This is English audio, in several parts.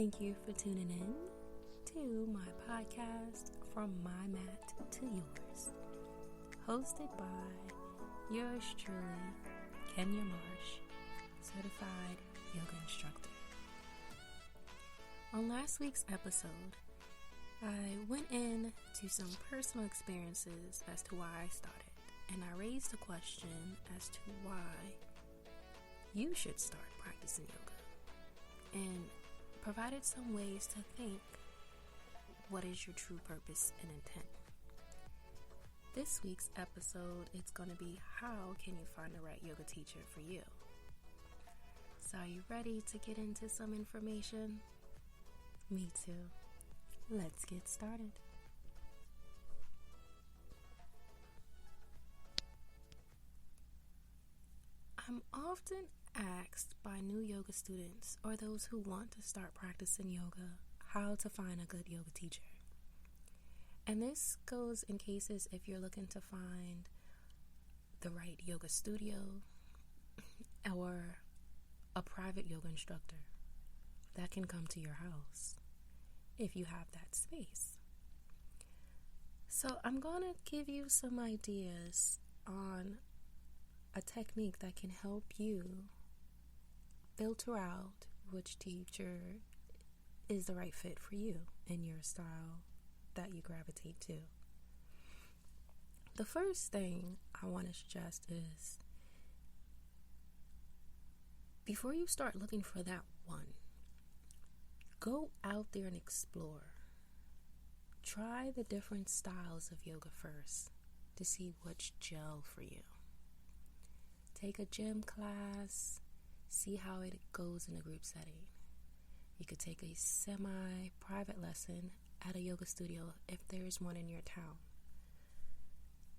Thank you for tuning in to my podcast, From My Mat to Yours, hosted by yours truly, Kenya Marsh, certified yoga instructor. On last week's episode, I went into some personal experiences as to why I started, and I raised a question as to why you should start practicing yoga, and provided some ways to think what is your true purpose and intent. This week's episode, it's going to be how can you find the right yoga teacher for you. So are you ready to get into some information? Me too. Let's get started. I'm often asked by new yoga students or those who want to start practicing yoga how to find a good yoga teacher. And this goes in cases if you're looking to find the right yoga studio or a private yoga instructor that can come to your house if you have that space. So I'm going to give you some ideas on a technique that can help you filter out which teacher is the right fit for you and your style that you gravitate to. The first thing I want to suggest is, before you start looking for that one, go out there and explore. Try the different styles of yoga first to see which gel for you. Take a gym class, see how it goes in a group setting. You could take a semi-private lesson at a yoga studio if there is one in your town.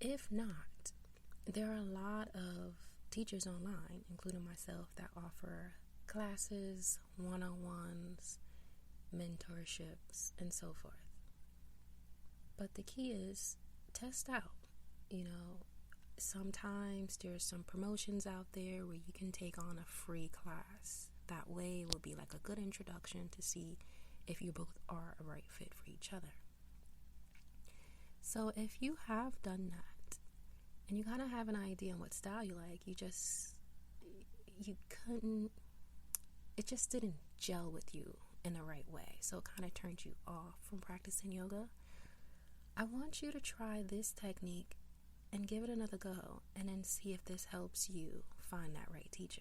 If not, there are a lot of teachers online, including myself, that offer classes, one-on-ones, mentorships, and so forth. But the key is test out. Sometimes there's some promotions out there where you can take on a free class. That way it will be like a good introduction to see if you both are a right fit for each other. So if you have done that and you kind of have an idea on what style you like, it just didn't gel with you in the right way, so it kind of turned you off from practicing yoga, I want you to try this technique and give it another go, and then see if this helps you find that right teacher.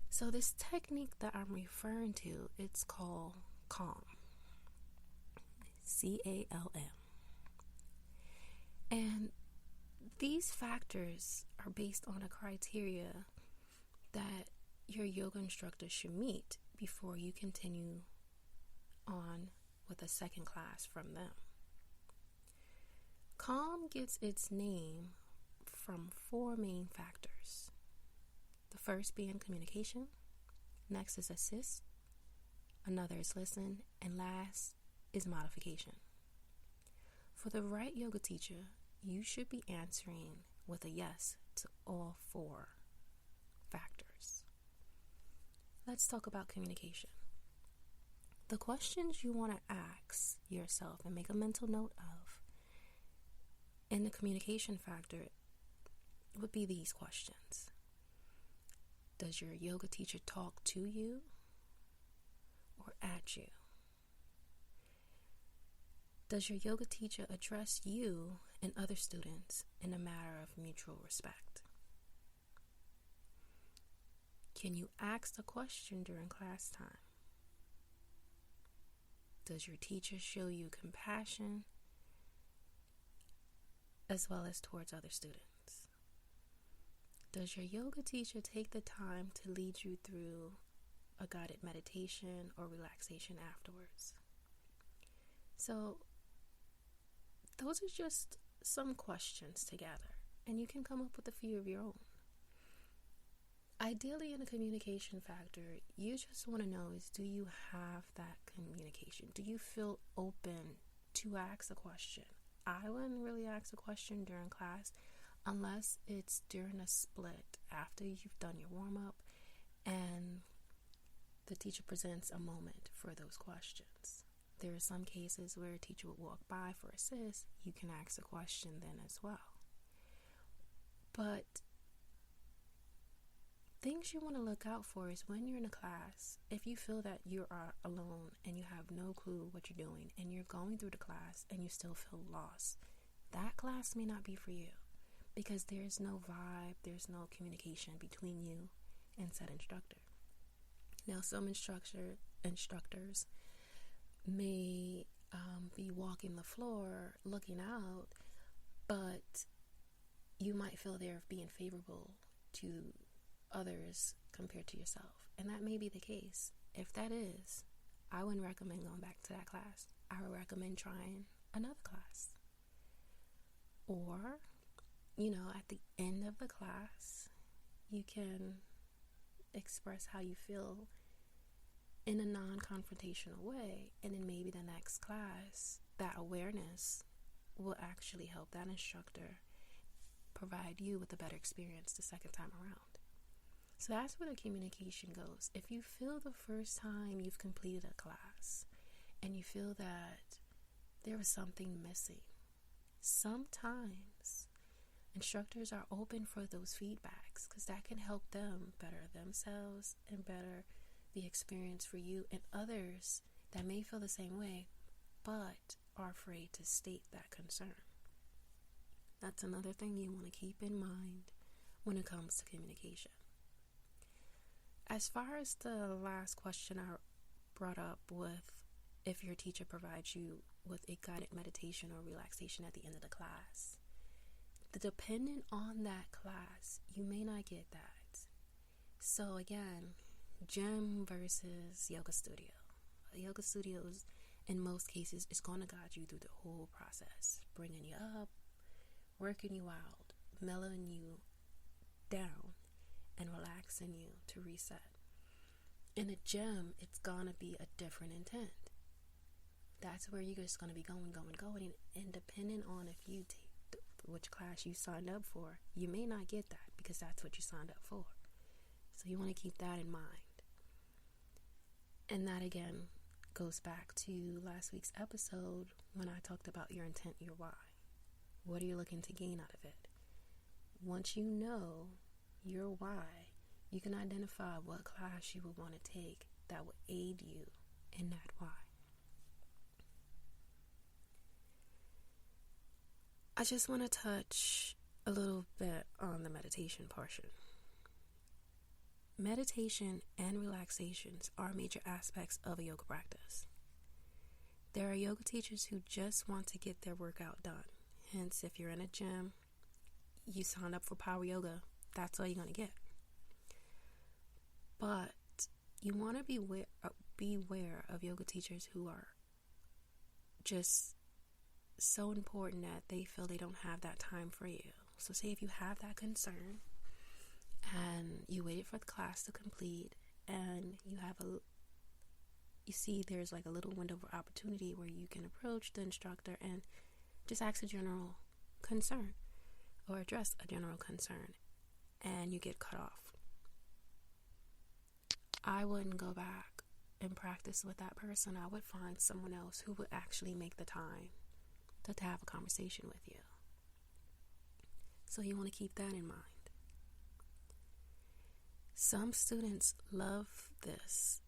So this technique that I'm referring to, it's called CALM. CALM. And these factors are based on a criteria that your yoga instructor should meet before you continue on with a second class from them. CALM gets its name from four main factors. The first being communication, next is assist, another is listen, and last is modification. For the right yoga teacher, you should be answering with a yes to all four factors. Let's talk about communication. The questions you want to ask yourself and make a mental note of in the communication factor would be these questions. Does your yoga teacher talk to you or at you? Does your yoga teacher address you and other students in a matter of mutual respect? Can you ask a question during class time? Does your teacher show you compassion as well as towards other students? Does your yoga teacher take the time to lead you through a guided meditation or relaxation afterwards? So those are just some questions together, and you can come up with a few of your own. Ideally, in a communication factor, you just want to know is, do you have that communication? Do you feel open to ask a question? I wouldn't really ask a question during class unless it's during a split after you've done your warm-up and the teacher presents a moment for those questions. There are some cases where a teacher would walk by for assist. You can ask a question then as well. But things you want to look out for is when you're in a class, if you feel that you are alone and you have no clue what you're doing and you're going through the class and you still feel lost, that class may not be for you because there's no vibe, there's no communication between you and said instructor. Now, some instructors may be walking the floor looking out, but you might feel they're being favorable to others compared to yourself, and that may be the case. If that is, I wouldn't recommend going back to that class. I would recommend trying another class. Or, at the end of the class, you can express how you feel in a non-confrontational way, and then maybe the next class, that awareness will actually help that instructor provide you with a better experience the second time around. So that's where the communication goes. If you feel the first time you've completed a class and you feel that there was something missing, sometimes instructors are open for those feedbacks because that can help them better themselves and better the experience for you and others that may feel the same way but are afraid to state that concern. That's another thing you want to keep in mind when it comes to communication. As far as the last question I brought up with if your teacher provides you with a guided meditation or relaxation at the end of the class, depending on that class, you may not get that. So again, gym versus yoga studio. Yoga studios, in most cases, is going to guide you through the whole process, bringing you up, working you out, mellowing you down, and relaxing you to reset. In a gym, it's going to be a different intent. That's where you're just going to be going, and depending on if you take which class you signed up for, you may not get that because that's what you signed up for. So you want to keep that in mind. And that again goes back to last week's episode when I talked about your intent, your why. What are you looking to gain out of it? Once you know your why, you can identify what class you would want to take that will aid you in that why. I just want to touch a little bit on the meditation portion. Meditation and relaxations are major aspects of a yoga practice. There are yoga teachers who just want to get their workout done. Hence, if you're in a gym, you sign up for power yoga, that's all you're going to get. But you want to beware of yoga teachers who are just so important that they feel they don't have that time for you. So say if you have that concern and you waited for the class to complete and you see there's like a little window of opportunity where you can approach the instructor and just ask a general concern or address a general concern, and you get cut off. I wouldn't go back and practice with that person. I would find someone else who would actually make the time to have a conversation with you. So you want to keep that in mind. Some students love this,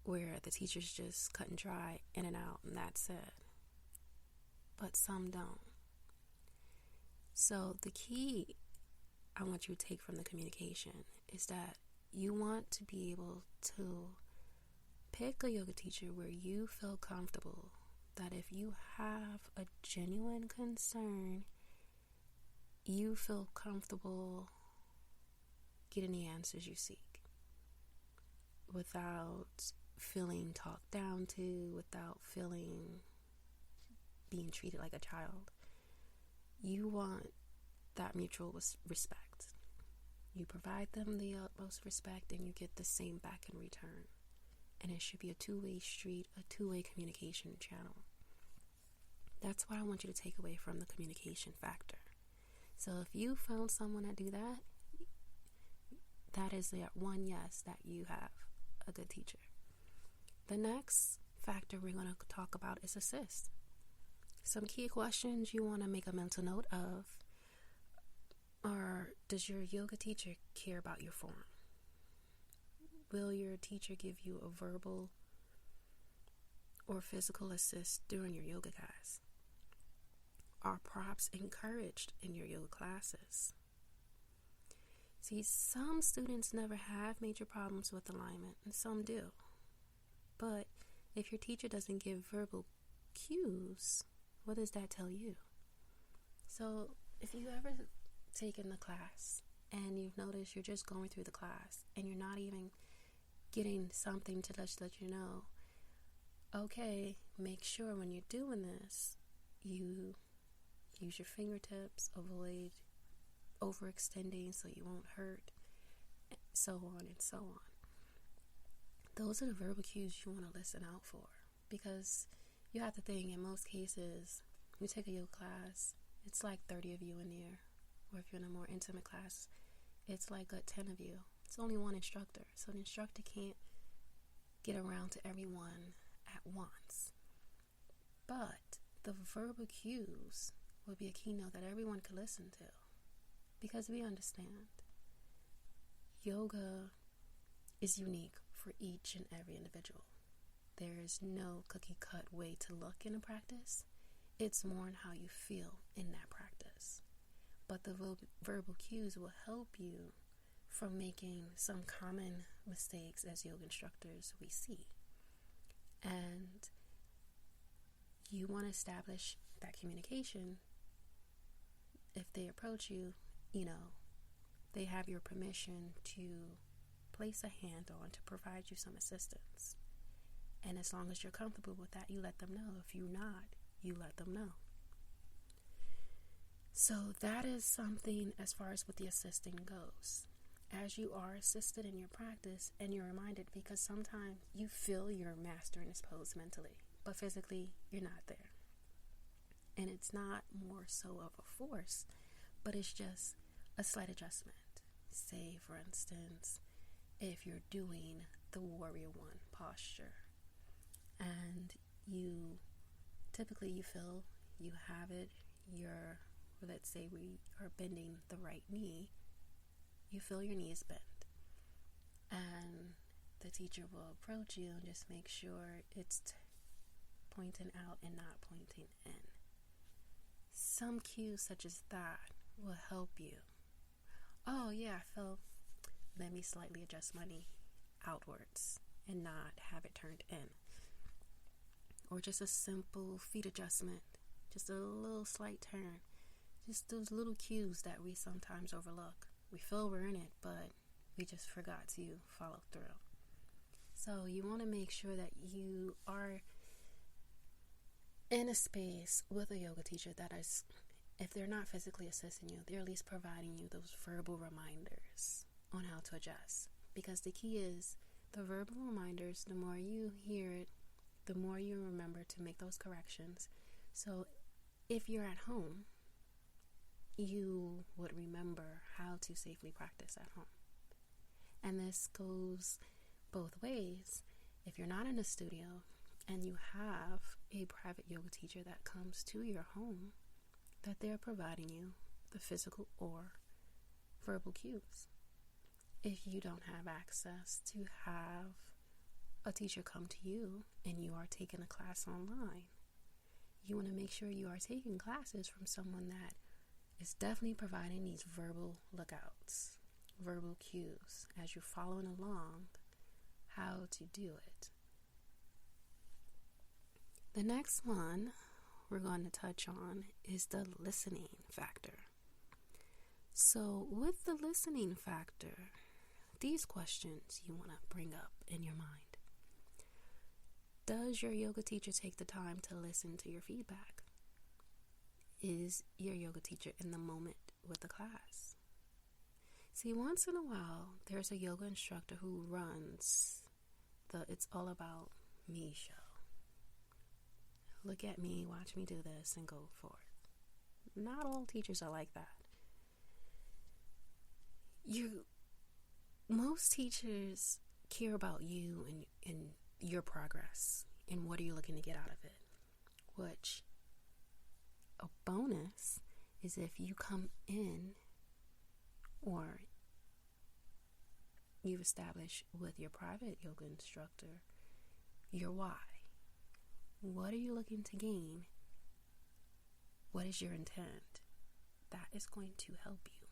where the teacher's just cut and dry, in and out, and that's it. But some don't. So the key I want you to take from the communication is that you want to be able to pick a yoga teacher where you feel comfortable that if you have a genuine concern, you feel comfortable getting the answers you seek without feeling talked down to, without feeling being treated like a child. You want that mutual respect. You provide them the utmost respect and you get the same back in return. And it should be a two-way street, a two-way communication channel. That's what I want you to take away from the communication factor. So if you found someone that do that, that is that one yes that you have a good teacher. The next factor we're going to talk about is assist. Some key questions you want to make a mental note of are, does your yoga teacher care about your form? Will your teacher give you a verbal or physical assist during your yoga class? Are props encouraged in your yoga classes? See, some students never have major problems with alignment, and some do. But if your teacher doesn't give verbal cues, what does that tell you? So if you ever taken the class and you've noticed you're just going through the class and you're not even getting something to let you know, okay, make sure when you're doing this, you use your fingertips, avoid overextending so you won't hurt, so on and so on. Those are the verbal cues you want to listen out for, because you have to think, in most cases, you take a yoga class, it's like 30 of you in there, or if you're in a more intimate class, it's like 10 of you. It's only one instructor, so the instructor can't get around to everyone at once. But the verbal cues will be a keynote that everyone can listen to, because we understand yoga is unique for each and every individual. There is no cookie cut way to look in a practice. It's more in how you feel in that practice. But the verbal cues will help you from making some common mistakes as yoga instructors we see. And you want to establish that communication. If they approach you, they have your permission to place a hand on to provide you some assistance. And as long as you're comfortable with that, you let them know. If you're not, you let them know. So that is something as far as what the assisting goes. As you are assisted in your practice, and you're reminded, because sometimes you feel you're mastering this pose mentally, but physically you're not there. And it's not more so of a force, but it's just a slight adjustment. Say, for instance, if you're doing the Warrior One posture, and you feel you have it, let's say we are bending the right knee, you feel your knee is bent, and the teacher will approach you and just make sure it's pointing out and not pointing in. Some cues such as that will help you. Oh yeah, let me slightly adjust my knee outwards and not have it turned in. Or just a simple feet adjustment, just a little slight turn. Just those little cues that we sometimes overlook. We feel we're in it, but we just forgot to follow through. So you want to make sure that you are in a space with a yoga teacher that is, if they're not physically assisting you, they're at least providing you those verbal reminders on how to adjust. Because the key is the verbal reminders, the more you hear it, the more you remember to make those corrections. So if you're at home, you would remember how to safely practice at home. And this goes both ways. If you're not in a studio and you have a private yoga teacher that comes to your home, that they're providing you the physical or verbal cues. If you don't have access to have a teacher come to you and you are taking a class online, you want to make sure you are taking classes from someone that is definitely providing these verbal lookouts, verbal cues as you're following along how to do it. The next one we're going to touch on is the listening factor. So with the listening factor, these questions you want to bring up in your mind. Does your yoga teacher take the time to listen to your feedback? Is your yoga teacher in the moment with the class? See, once in a while, there's a yoga instructor who runs the It's All About Me show. Look at me, watch me do this, and go for it. Not all teachers are like that. Most teachers care about you and your progress and what are you looking to get out of it. Which, a bonus is if you come in or you've established with your private yoga instructor your why. What are you looking to gain? What is your intent? That is going to help you.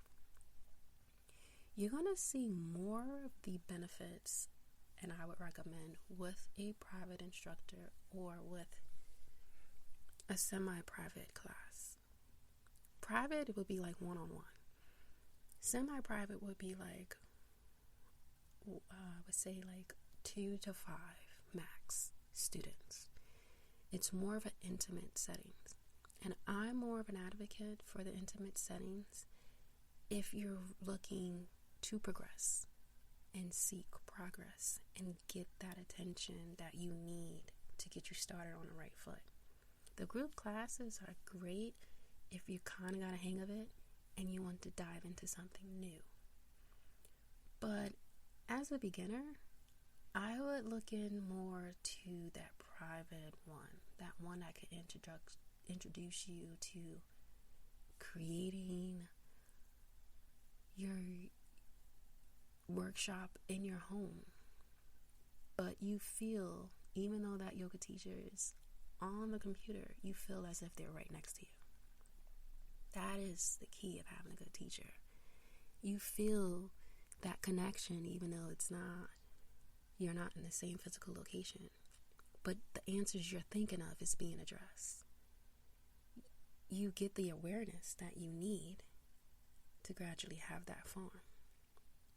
You're going to see more of the benefits, and I would recommend, with a private instructor or with a semi-private class. Private, it would be like one-on-one. Semi-private would be like, I would say like 2 to 5 max students. It's more of an intimate settings. And I'm more of an advocate for the intimate settings if you're looking to progress and seek progress and get that attention that you need to get you started on the right foot. The group classes are great if you kind of got a hang of it and you want to dive into something new. But as a beginner, I would look in more to that private one, that one that could introduce you to creating your workshop in your home. But you feel, even though that yoga teacher is on the computer, you feel as if they're right next to you. That is the key of having a good teacher. You feel that connection, even though you're not in the same physical location, but the answers you're thinking of is being addressed. You get the awareness that you need to gradually have that form,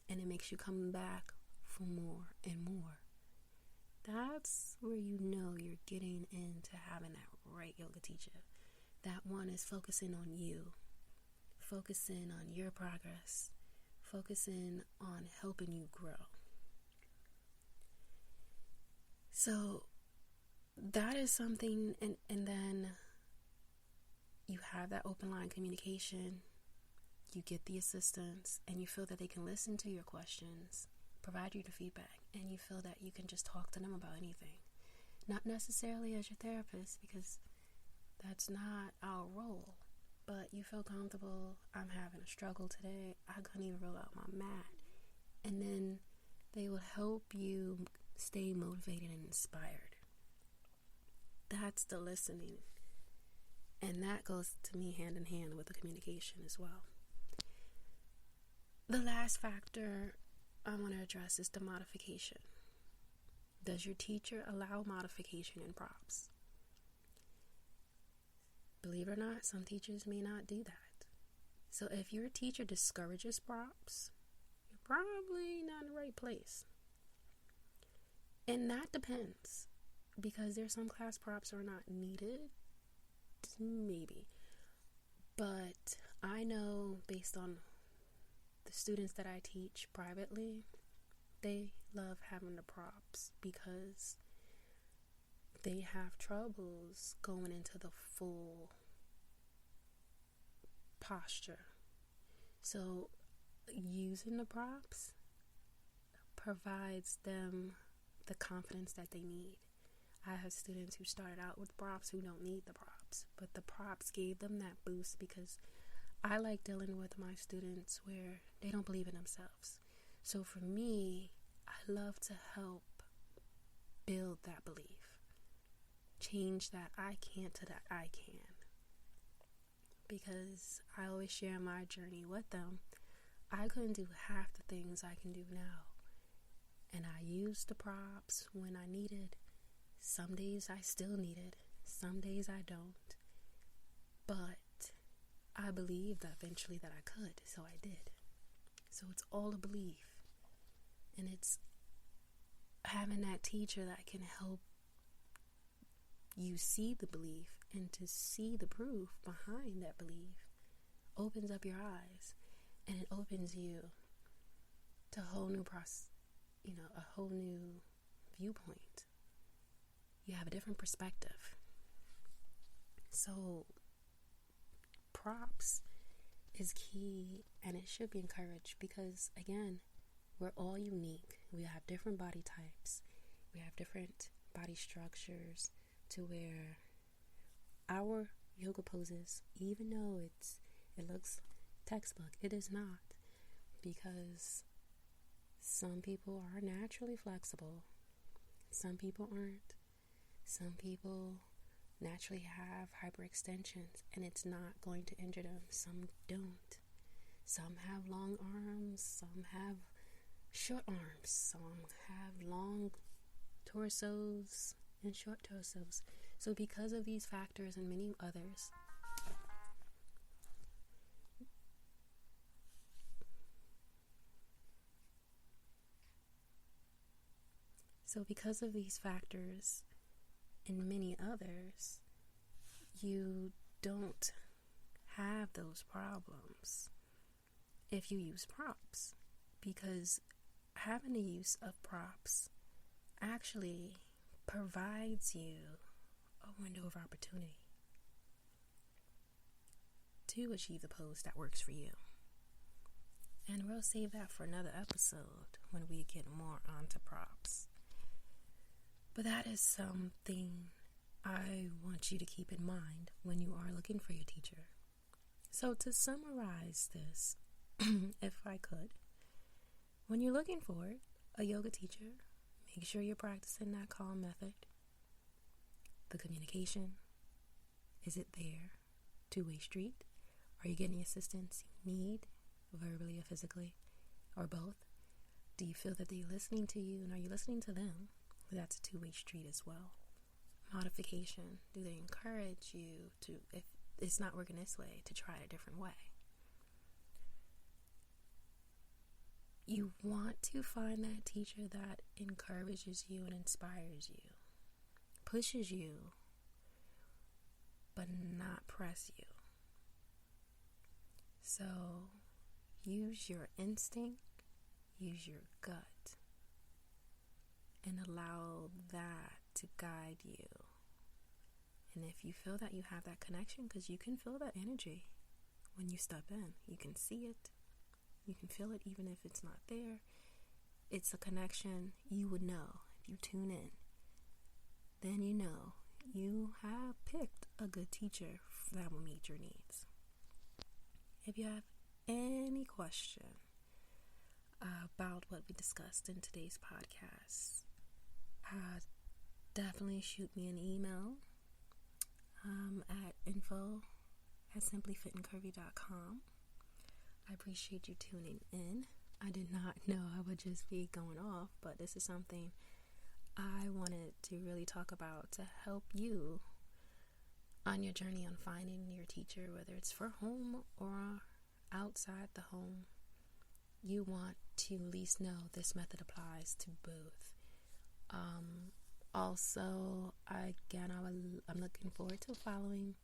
and it makes you come back for more and more. That's where you know you're getting into having that right yoga teacher. That one is focusing on you, focusing on your progress, focusing on helping you grow. So that is something, and then you have that open line communication, you get the assistance, and you feel that they can listen to your questions, provide you the feedback, and you feel that you can just talk to them about anything. Not necessarily as your therapist, because that's not our role, but you feel comfortable. I'm having a struggle today. I couldn't even roll out my mat. And then they will help you stay motivated and inspired. That's the listening. And that goes to me hand in hand with the communication as well. The last factor I want to address is the modification. Does your teacher allow modification in props? Believe it or not, some teachers may not do that. So if your teacher discourages props, you're probably not in the right place. And that depends, because there's some class props are not needed, maybe. But I know, based on the students that I teach privately, they love having the props because they have troubles going into the full posture. So using the props provides them the confidence that they need. I have students who started out with props who don't need the props, but the props gave them that boost, because I like dealing with my students where they don't believe in themselves. So for me, I love to help build that belief. Change that I can't to that I can. Because I always share my journey with them. I couldn't do half the things I can do now. And I used the props when I needed. Some days I still need it. Some days I don't. But I believed that eventually that I could, so I did. So it's all a belief. And it's having that teacher that can help you see the belief, and to see the proof behind that belief opens up your eyes, and it opens you to a whole new a whole new viewpoint. You have a different perspective. So props is key, and it should be encouraged, because again, we're all unique. we have different body types. We have different body structures to where our yoga poses, even though it looks textbook, it is not, because some people are naturally flexible, some people aren't, some people naturally have hyperextensions and it's not going to injure them, some don't. Some have long arms, some have short arms, some have long torsos and short torsos. So because of these factors and many others, you don't have those problems if you use props, because having the use of props actually provides you a window of opportunity to achieve the pose that works for you. And we'll save that for another episode when we get more onto props. But that is something I want you to keep in mind when you are looking for your teacher. So to summarize this, if I could, when you're looking for a yoga teacher, make sure you're practicing that calm method. The communication, is it there? Two-way street? Are you getting the assistance you need, verbally or physically, or both? Do you feel that they're listening to you, and are you listening to them? That's a two-way street as well. Modification, do they encourage you to, if it's not working this way, to try a different way? You want to find that teacher that encourages you and inspires you, pushes you, but not press you. So use your instinct, use your gut, and allow that to guide you. And if you feel that you have that connection, because you can feel that energy when you step in, you can see it, you can feel it even if it's not there. It's a connection. You would know if you tune in. Then you know you have picked a good teacher that will meet your needs. If you have any question about what we discussed in today's podcast, definitely shoot me an email at info@simplyfitandcurvy.com. I appreciate you tuning in. I did not know I would just be going off, but this is something I wanted to really talk about to help you on your journey on finding your teacher, whether it's for home or outside the home. You want to at least know this method applies to both. Also, I'm looking forward to following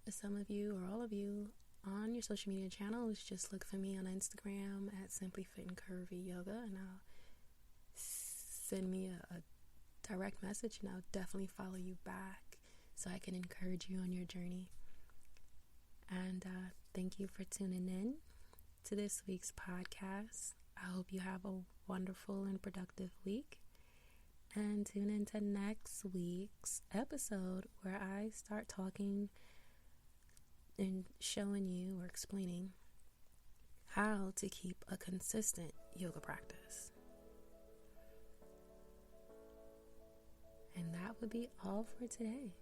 some of you or all of you on your social media channels. Just look for me on Instagram at Simply Fit and Curvy Yoga, and I'll send me a direct message, and I'll definitely follow you back so I can encourage you on your journey. And thank you for tuning in to this week's podcast. I hope you have a wonderful and productive week. And tune into next week's episode where I start talking and showing you or explaining how to keep a consistent yoga practice. And that would be all for today.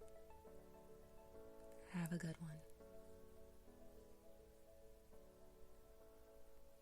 Have a good one.